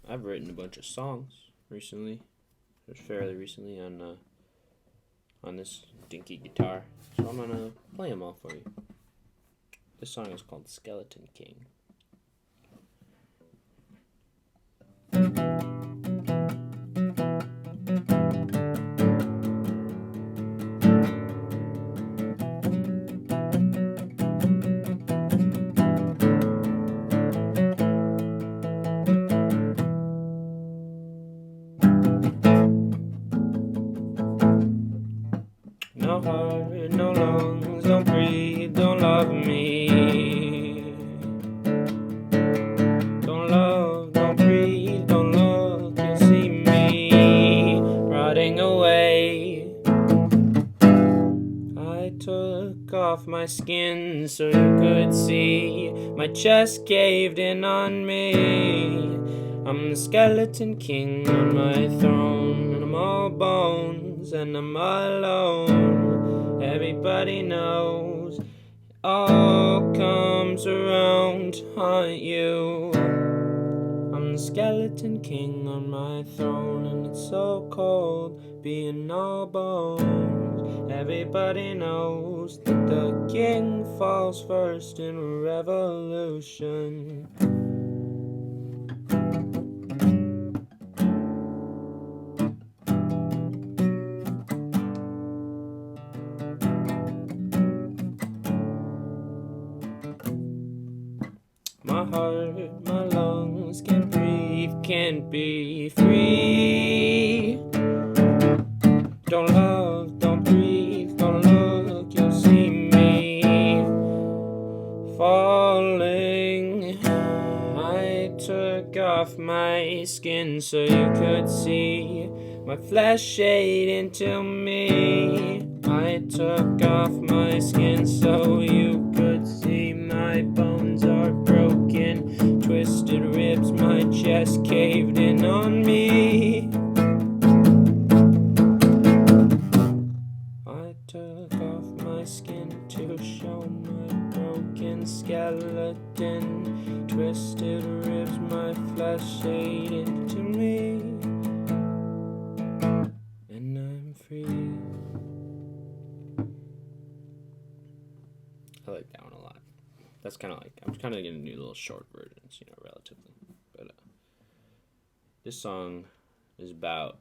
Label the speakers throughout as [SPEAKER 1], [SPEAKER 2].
[SPEAKER 1] I've written a bunch of songs recently, or fairly recently, on this dinky guitar. So I'm gonna play them all for you. This song is called Skeleton King. No heart, no lungs, don't breathe, don't love me. Don't love, don't breathe, don't look, you'll see me rotting away. I took off my skin so you could see my chest caved in on me. I'm the skeleton king on my throne, and I'm all bones, and I'm alone. Everybody knows it all comes around to haunt you. I'm the skeleton king on my throne, and it's so cold being all bones. Everybody knows that the king falls first in a revolution. My heart, my lungs can't breathe, can't be free. Don't love, don't breathe, don't look, you'll see me falling. I took off my skin so you could see my flesh ate into me. I took off my skin so you could see my bones are broken, twisted ribs, my chest caved in on me. I took off my skin to show my broken skeleton, twisted ribs, my flesh ate into me, and I'm free. I like that one a lot. That's kind of like, I'm kind of gonna do little short versions, relatively. But this song is about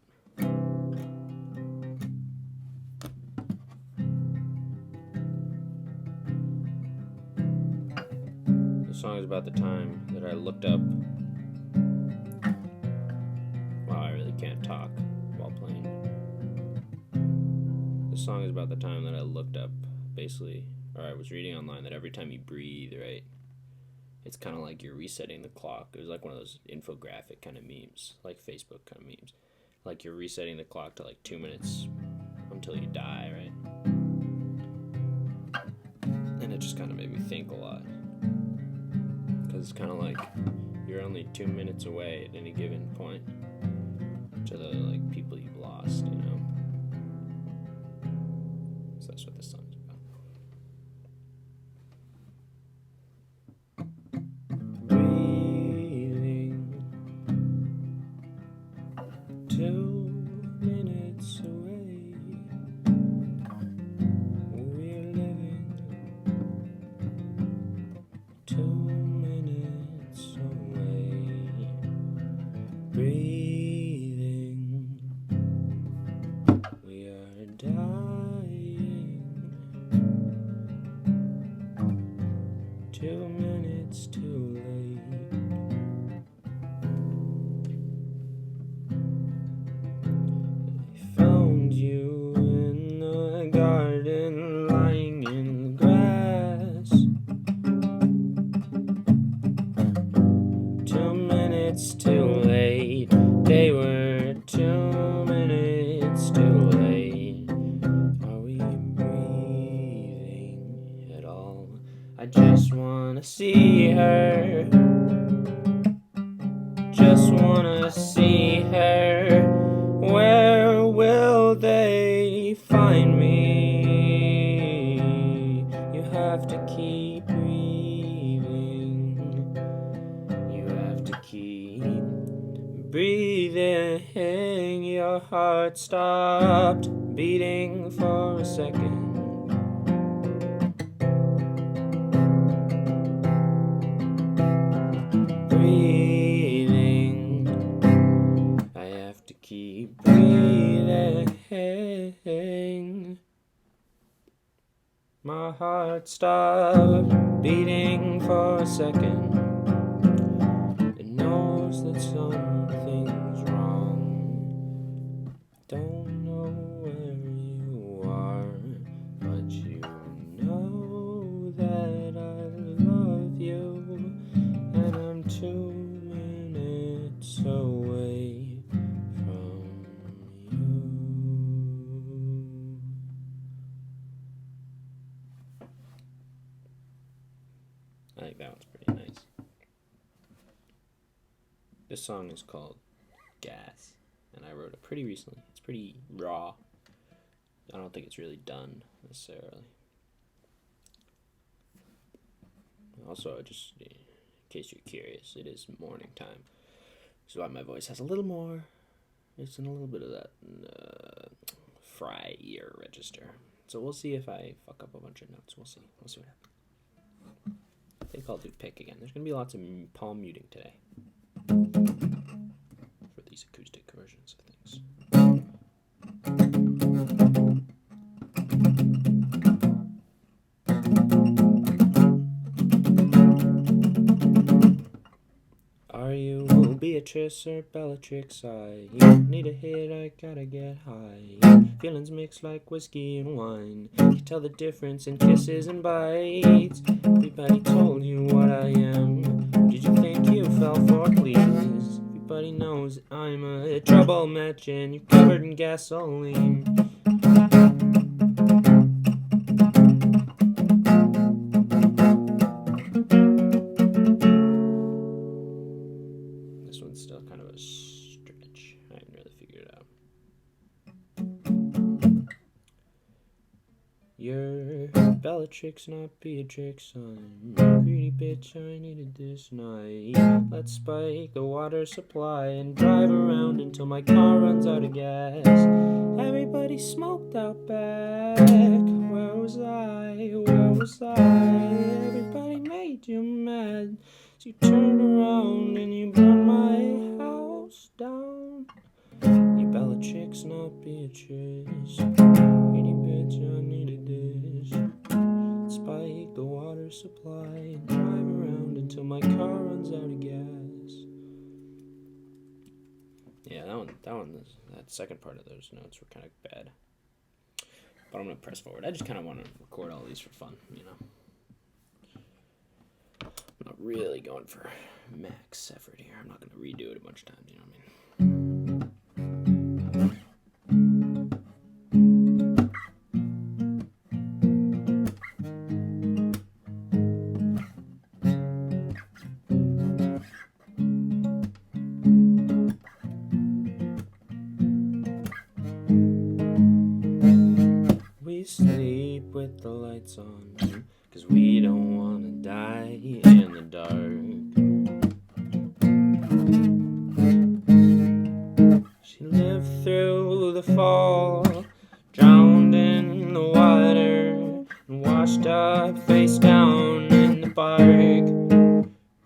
[SPEAKER 1] the time that I looked up. Wow, I really can't talk while playing. This song is about the time that I looked up, basically, or I was reading online that every time you breathe, right, it's kind of like you're resetting the clock. It was like one of those infographic kind of memes, like Facebook kind of memes. Like you're resetting the clock to like 2 minutes until you die, right? And it just kind of made me think a lot. Because it's kind of like you're only 2 minutes away at any given point to the like people you've lost, So that's what this song's about. Breathing 2 minutes away. We're living 2 minutes away. Breathing, we are dying. 2 minutes too late. I found you in the garden, lying in the grass. 2 minutes too late. They were 2 minutes too late. Are we breathing at all? I just wanna see her. Just wanna see her. Where will they find me? You have to keep breathing. You have to keep breathing, your heart stopped beating for a second. Breathing, I have to keep breathing. My heart stopped beating for a second. It knows that something's wrong. Don't know where you are, but you know that I love you, and I'm 2 minutes away from you. I think that one's pretty nice. This song is called Gas, and I wrote it pretty recently. It's pretty raw. I don't think it's really done necessarily. Also, just in case you're curious, it is morning time, so why my voice has a little more. It's in a little bit of that fry ear register. So we'll see if I fuck up a bunch of notes. We'll see. We'll see what happens. I think I'll do pick again. There's gonna be lots of palm muting today for these acoustic versions of things. Are you Beatrice or Bellatrix? I need a hit, I gotta get high. Feelings mixed like whiskey and wine. You tell the difference in kisses and bites. Everybody told you what I am. Who did you think you fell for, please? Everybody knows I'm a trouble match and you're covered in gasoline. This one's still kind of a stretch. I haven't really figured it out. You're Bellatrix, not Beatrix. I'm a greedy bitch, I needed this night. Let's spike the water supply and drive around until my car runs out of gas. Everybody smoked out back. Where was I? Where was I? Everybody made you mad. So you turn around and you burn my house down. You Bellatrix, not Beatrice. Greedy bitch, I needed this. Spike the water supply and drive around until my car runs out of gas. Yeah, that second part of those notes were kind of bad. But I'm gonna press forward. I just kind of want to record all these for fun, you know. I'm not really going for max effort here. I'm not gonna redo it a bunch of times, you know what I mean? We sleep with the lights on, 'cause we don't wanna die in the dark. She lived through the fall, drowned in the water, and washed up face down in the bark.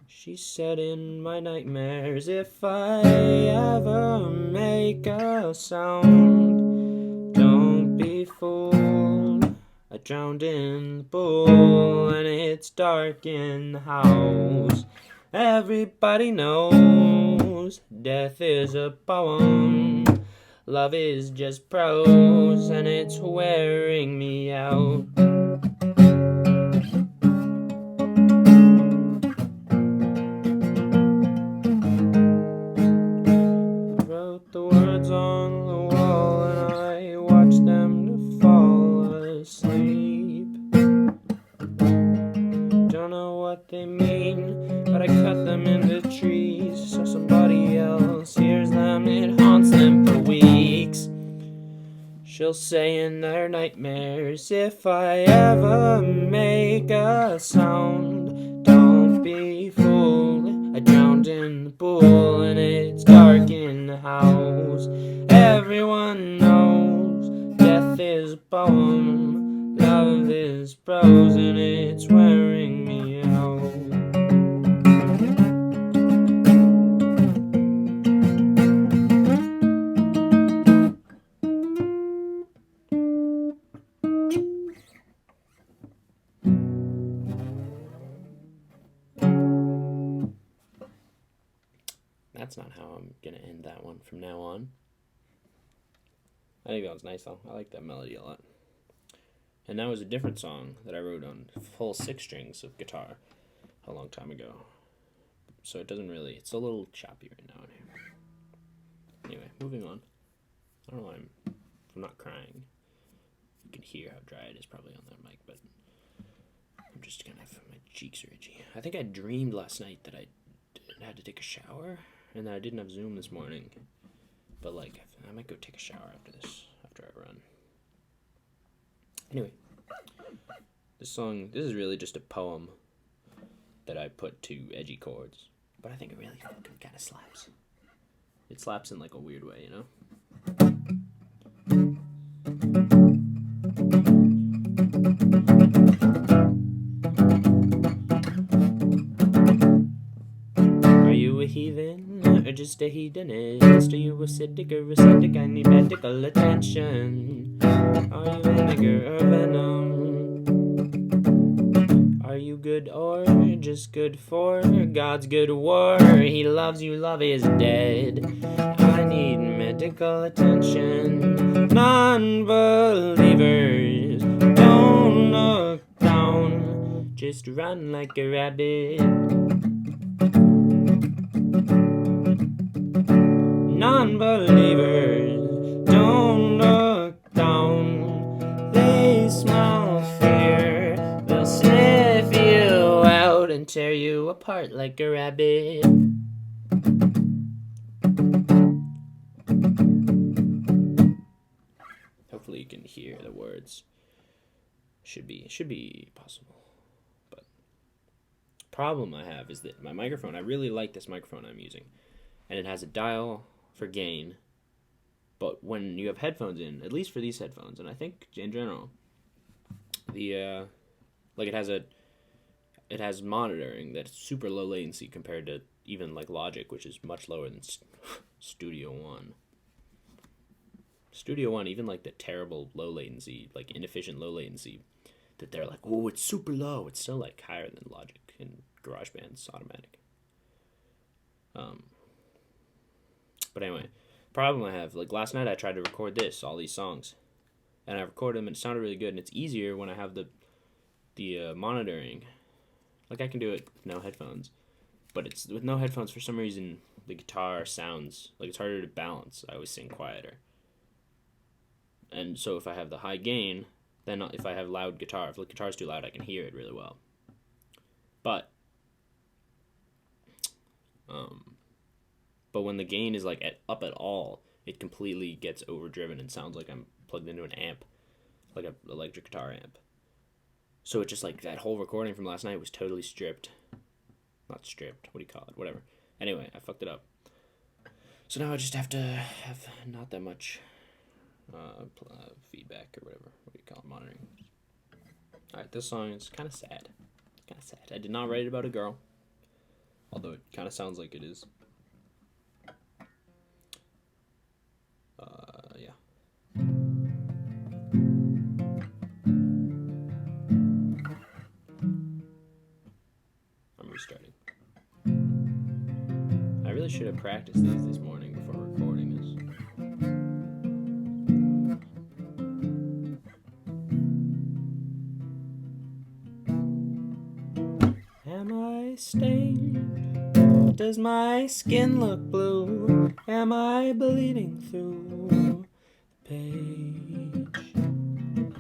[SPEAKER 1] She said in my nightmares, if I ever make a sound, don't be fooled. I drowned in the pool and it's dark in the house. Everybody knows death is a poem. Love is just prose and it's wearing me out. I wrote the words on the wall and I watched them to fall asleep. Don't know what they mean, but I cut them into trees so somebody else hears them. It haunts them for weeks. She'll say in their nightmares, if I ever make a sound, don't be fooled. I drowned in the pool and it's dark in house. Everyone knows death is a poem, love is prose, and it's wearing me out. That's not how I'm gonna end that one from now on. I think that was nice though. I like that melody a lot. And that was a different song that I wrote on full 6 strings of guitar a long time ago. So it doesn't really, it's a little choppy right now in here. Anyway, moving on. I don't know why I'm not crying. You can hear how dry it is probably on that mic, but I'm just kind of, my cheeks are itchy. I think I dreamed last night that I had to take a shower and that I didn't have Zoom this morning. But like, I might go take a shower after I run. Anyway, this is really just a poem that I put to edgy chords, but I think it really fucking kind of slaps. It slaps in like a weird way, you know? Are you a heathen or just a hedonist? Are you acidic or acidic? I need medical attention. Are you vinegar or venom? Are you good or just good for God's good war? He loves you, love is dead. I need medical attention. Non-believers, don't look down. Just run like a rabbit. Non-believers, don't look down. They smell fear. They'll sniff you out and tear you apart like a rabbit. Hopefully you can hear the words. Should be possible. But problem I have is that my microphone, I really like this microphone I'm using. And it has a dial for gain. But when you have headphones in, at least for these headphones, and I think in general, the like it has monitoring that's super low latency compared to even like Logic, which is much lower than Studio One. Studio One, even like the terrible low latency, like inefficient low latency, that they're like, oh, it's super low. It's still like higher than Logic and GarageBand's automatic. But anyway, problem I have, like last night I tried to record all these songs, and I recorded them and it sounded really good, and it's easier when I have the monitoring. Like I can do it with no headphones, but it's with no headphones for some reason the guitar sounds like it's harder to balance. I always sing quieter. And so if I have the high gain, then if I have loud guitar, if the guitar's too loud, I can hear it really well. But when the gain is like up at all, it completely gets overdriven and sounds like I'm plugged into an amp, like an electric guitar amp. So it just like that whole recording from last night was totally stripped. Not stripped, what do you call it? Whatever. Anyway, I fucked it up. So now I just have to have not that much feedback or whatever. What do you call it? Monitoring. Alright, this song is kind of sad. I did not write it about a girl, although it kind of sounds like it is. Yeah. I'm restarting. I really should have practiced these this morning before recording this. Am I stained? Does my skin look blue? Am I bleeding through the page?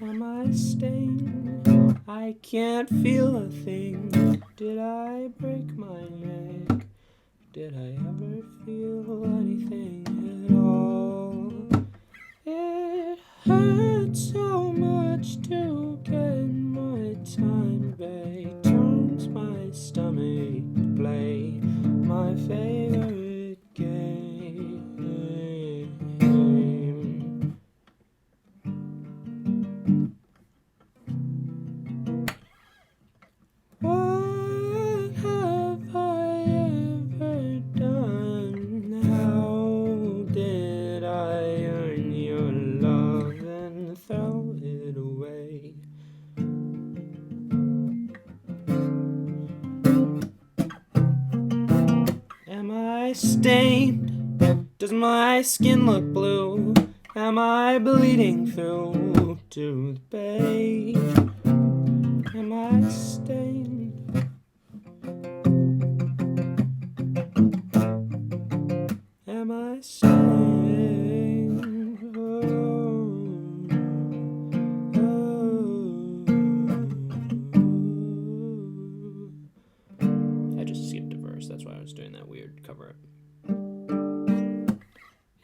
[SPEAKER 1] Am I stained? I can't feel a thing. Did I break my neck? Did I ever feel anything at all? It hurts so much to get my time back. Turns my stomach to play my favorite game. stained? Does my skin look blue? Am I bleeding through to the page? Am I stained? Am I stained? I just skipped a verse, that's why I was doing that weird cover up.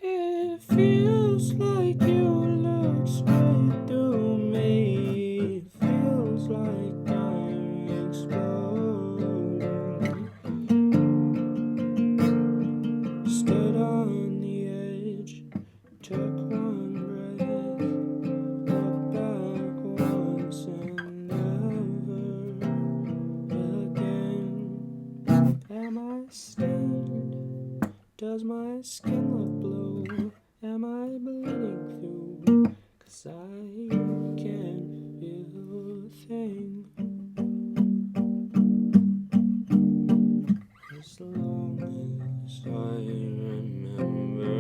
[SPEAKER 1] It feels like you look straight through me. It feels like I'm exploding. Stood on the edge, took one breath, looked back once and never again. Am I stained? Does my skin look blue? Am I bleeding through? 'Cause I can't feel a thing. As long as I remember,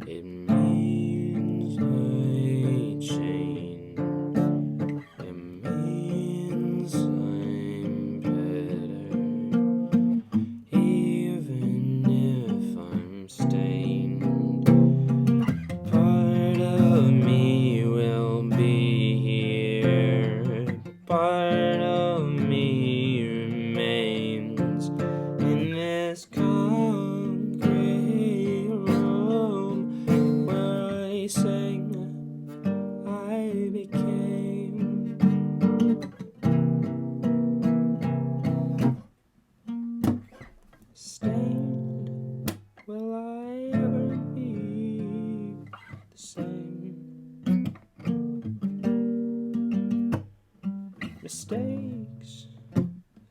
[SPEAKER 1] it means I change. It means I'm better, even if I'm stained. Part of me will be here. Part of me remains in this concrete room where I sang, I became. Stained, will I ever be the same? Mistakes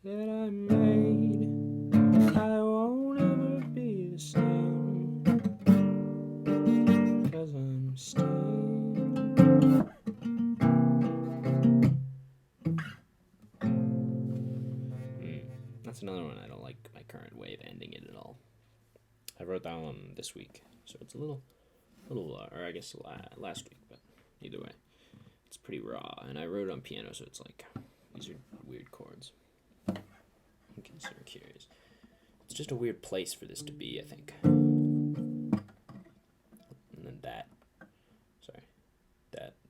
[SPEAKER 1] that I made, I won't ever be the same, 'cause I'm stained. That's another one I don't like my current way of ending it at all. I wrote that one this week, so it's a little, or I guess last week, but either way, it's pretty raw. And I wrote it on piano, so it's like, these are weird chords. In case you're curious, it's just a weird place for this to be, I think. And then that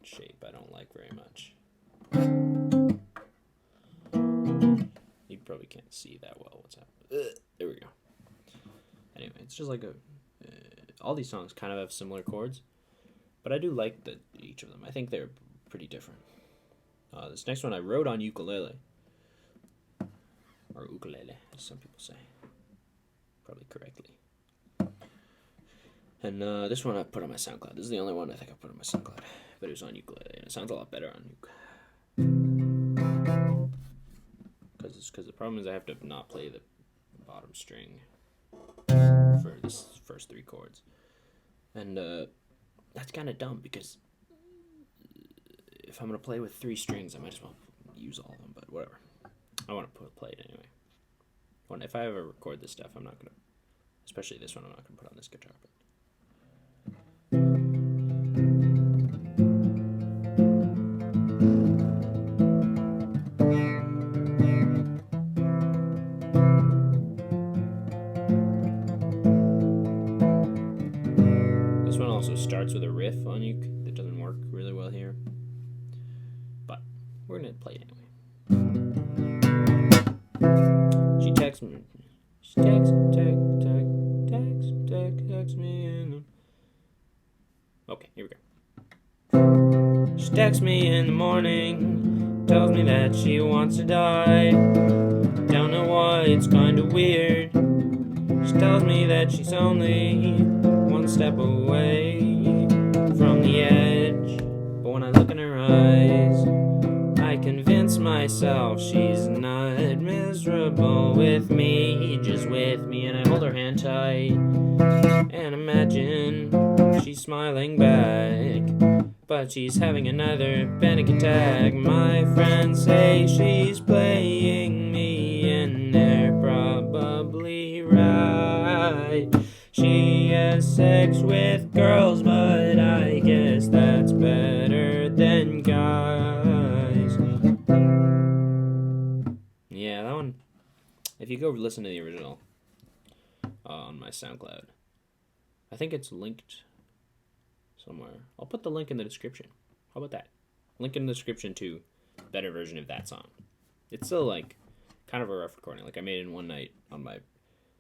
[SPEAKER 1] shape I don't like very much. You probably can't see that well what's happening. There we go. Anyway, it's just like all these songs kind of have similar chords, but I do like each of them. I think they're pretty different. This next one I wrote on ukulele, or ukulele, as some people say, probably correctly. And this one I put on my SoundCloud. This is the only one I think I put on my SoundCloud, but it was on ukulele, and it sounds a lot better on ukulele. Because the problem is I have to not play the bottom string for this first three chords, and that's kind of dumb, because if I'm gonna play with three strings, I might as well use all of them. But whatever, I want to play it anyway. If I ever record this stuff, I'm not gonna, especially this one, I'm not gonna put on this guitar. But also starts with a riff on uke that doesn't work really well here, but we're gonna play it anyway. She texts me. She texts me in the. Okay, here we go. She texts me in the morning, tells me that she wants to die. Don't know why, it's kinda weird. She tells me that she's only one step away from the edge, but when I look in her eyes, I convince myself she's not miserable with me, just with me. And I hold her hand tight and imagine she's smiling back, but she's having another panic attack. My friends say she's playing me, and they're probably right. right. She has sex with girls, but I guess that's better than guys. Yeah, that one. If you go listen to the original on my SoundCloud, I think it's linked somewhere. I'll put the link in the description. How about that? Link in the description to a better version of that song. It's still like kind of a rough recording. Like I made it in one night on my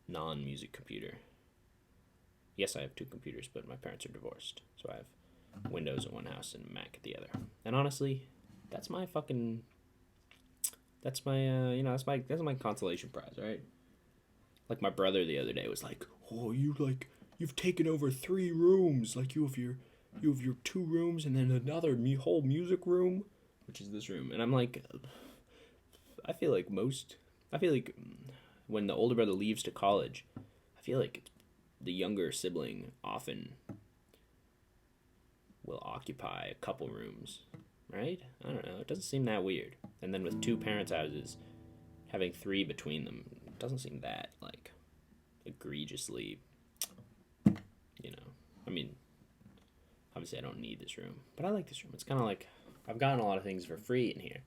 [SPEAKER 1] non-music computer. Yes, I have two computers, but my parents are divorced, so I have Windows in one house and Mac at the other. And honestly, that's my fucking. That's my that's my consolation prize, right? Like my brother the other day was like, "Oh, you've taken over 3 rooms. Like you have your 2 rooms and then another whole music room, which is this room." And I'm like, I feel like when the older brother leaves to college, I feel like the younger sibling often will occupy a couple rooms, right? I don't know. It doesn't seem that weird. And then with 2 parents' houses, having 3 between them doesn't seem that like egregiously, I mean, obviously I don't need this room, but I like this room. It's kind of like I've gotten a lot of things for free in here.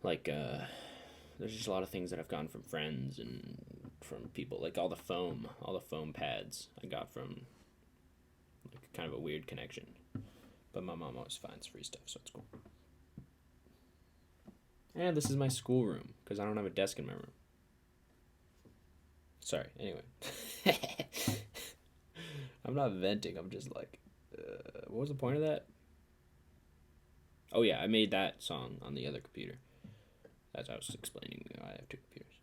[SPEAKER 1] Like there's just a lot of things that I've gotten from friends and from people, like all the foam pads I got from like kind of a weird connection. But my mom always finds free stuff, so it's cool. And this is my schoolroom, because I don't have a desk in my room. Sorry, anyway. I'm not venting, I'm just like, what was the point of that? Oh yeah, I made that song on the other computer. As I was explaining, I have 2 computers.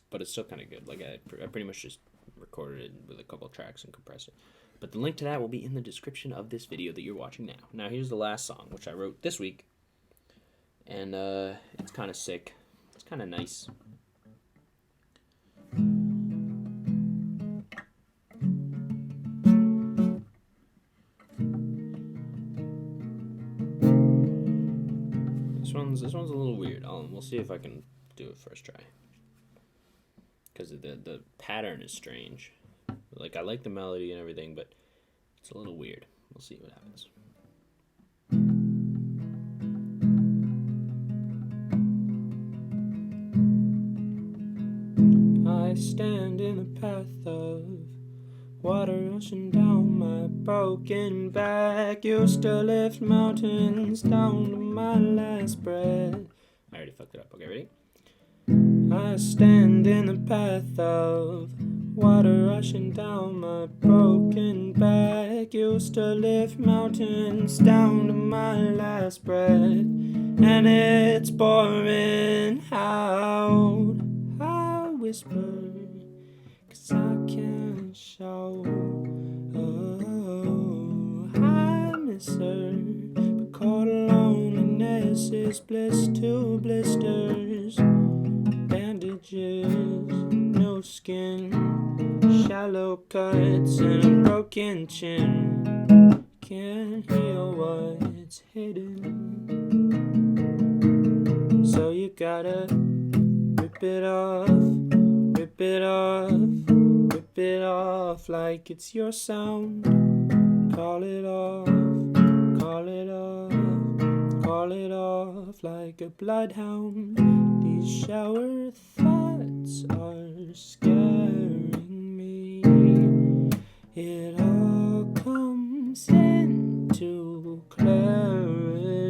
[SPEAKER 1] But it's still kind of good. Like I pretty much just recorded it with a couple tracks and compressed it. But the link to that will be in the description of this video that you're watching now. Now here's the last song, which I wrote this week. And it's kind of sick. It's kind of nice. This one's a little weird. We'll see if I can do it first try. Because the pattern is strange. Like, I like the melody and everything, but it's a little weird. We'll see what happens. I stand in the path of water rushing down my broken back. Used to lift mountains down to my last breath. I already fucked it up. Okay, ready? I stand in the path of water rushing down my broken back. Used to lift mountains down to my last breath. And it's pouring out. I whisper, 'cause I can't shout. Oh, I miss her, but cold loneliness is bliss to blisters. Bandages, no skin, shallow cuts and a broken chin. Can't heal what's hidden, so you gotta rip it off, rip it off, rip it off like it's your sound. Call it off, call it off, call it off like a bloodhound. These shower thoughts are scaring me. It all comes into clarity.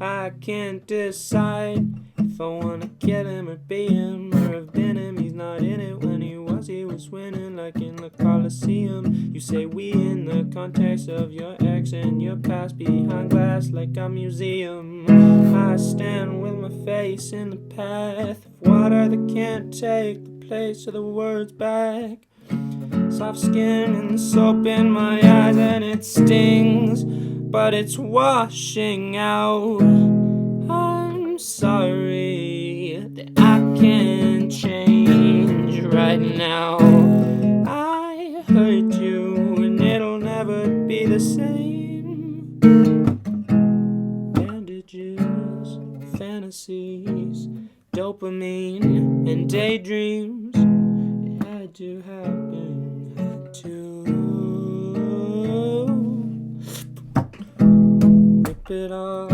[SPEAKER 1] I can't decide if I wanna kill him or be him, or have been him. He's not in it when he was winning, like in the Coliseum. You say we in the context of your ex and your past, behind glass like a museum. I stand with my face in the path of water that can't take the place of the words back. Soft skin and the soap in my eyes, and it stings, but it's washing out. I'm sorry that I can't change right now. I hurt you and it'll never be the same. Bandages, fantasies, dope dopamine and daydreams. It had to happen, had to. Rip it off,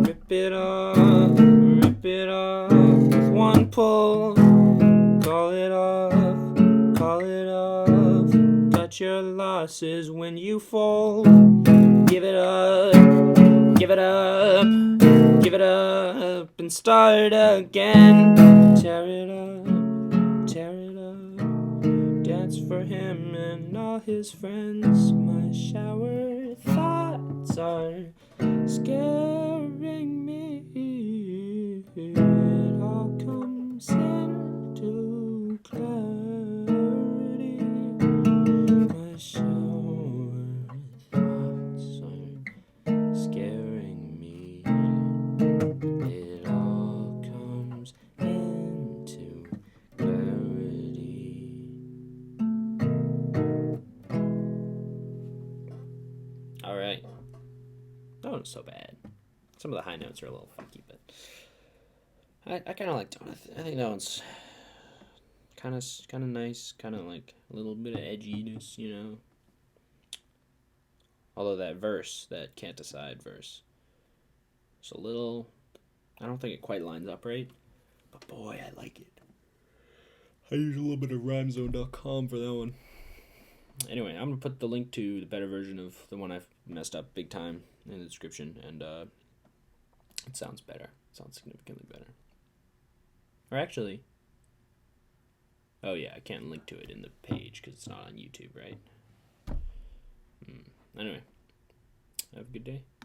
[SPEAKER 1] rip it off, rip it off with one pull. Call it off, call it off. Cut your losses when you fold. Give it up, give it up, give it up, and start again. Tear it up, tear it up. Dance for him and all his friends. My shower thoughts are scaring me. It all comes into clarity. My shower thoughts are scaring me. It all comes into clarity. All right. That wasn't so bad. Some of the high notes are a little funky, but I kind of like that one. I think that one's kind of nice, kind of like a little bit of edginess, you know. Although that verse, that can't decide verse, it's a little. I don't think it quite lines up right, but boy, I like it. I use a little bit of rhymezone.com for that one. Anyway, I'm gonna put the link to the better version of the one I've messed up big time in the description, and it sounds better. It sounds significantly better. Or actually, oh yeah, I can't link to it in the page because it's not on YouTube, right? Anyway, have a good day.